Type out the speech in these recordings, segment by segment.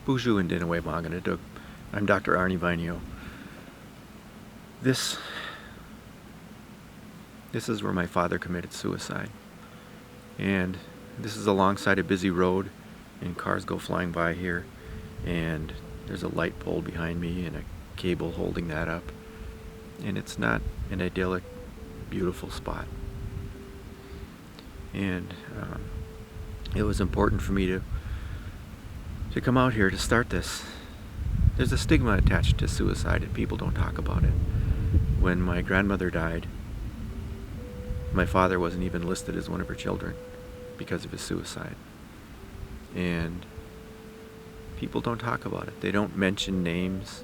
Bonjour and Dinaway Maganaduk. I'm Dr. Arne Vainio. This is where my father committed suicide. And this is alongside a busy road, and cars go flying by here, and there's a light pole behind me and a cable holding that up. And it's not an idyllic, beautiful spot. And it was important for me to come out here to start this. There's a stigma attached to suicide and people don't talk about it. When my grandmother died, my father wasn't even listed as one of her children because of his suicide. And people don't talk about it. They don't mention names.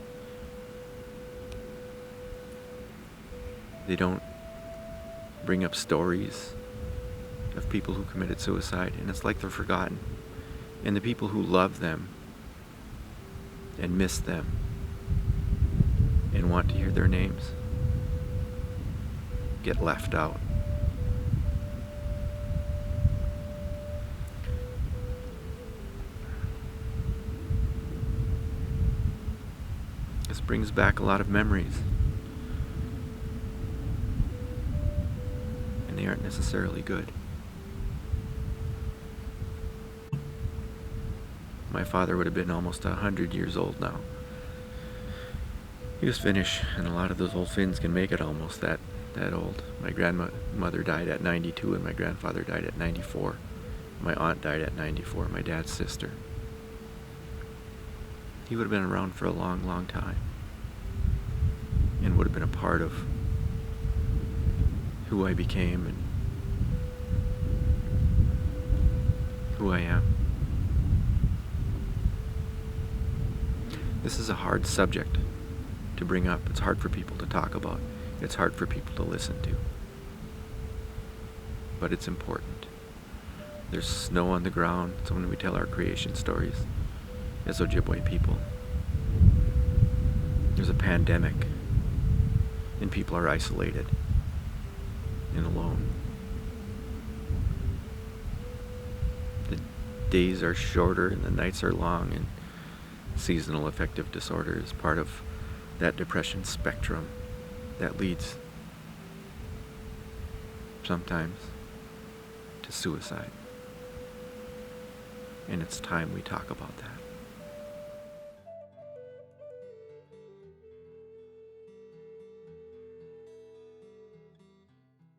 They don't bring up stories of people who committed suicide, and it's like they're forgotten. And the people who love them and miss them and want to hear their names get left out. This brings back a lot of memories, and they aren't necessarily good. My father would have been almost 100 years old now. He was Finnish, and a lot of those old Finns can make it almost that old. My grandmother died at 92, and my grandfather died at 94. My aunt died at 94, my dad's sister. He would have been around for a long, long time, and would have been a part of who I became and who I am. This is a hard subject to bring up. It's hard for people to talk about. It's hard for people to listen to. But it's important. There's snow on the ground. It's when we tell our creation stories as Ojibwe people. There's a pandemic, and people are isolated and alone. The days are shorter and the nights are long, and seasonal affective disorder is part of that depression spectrum that leads sometimes to suicide. And it's time we talk about that.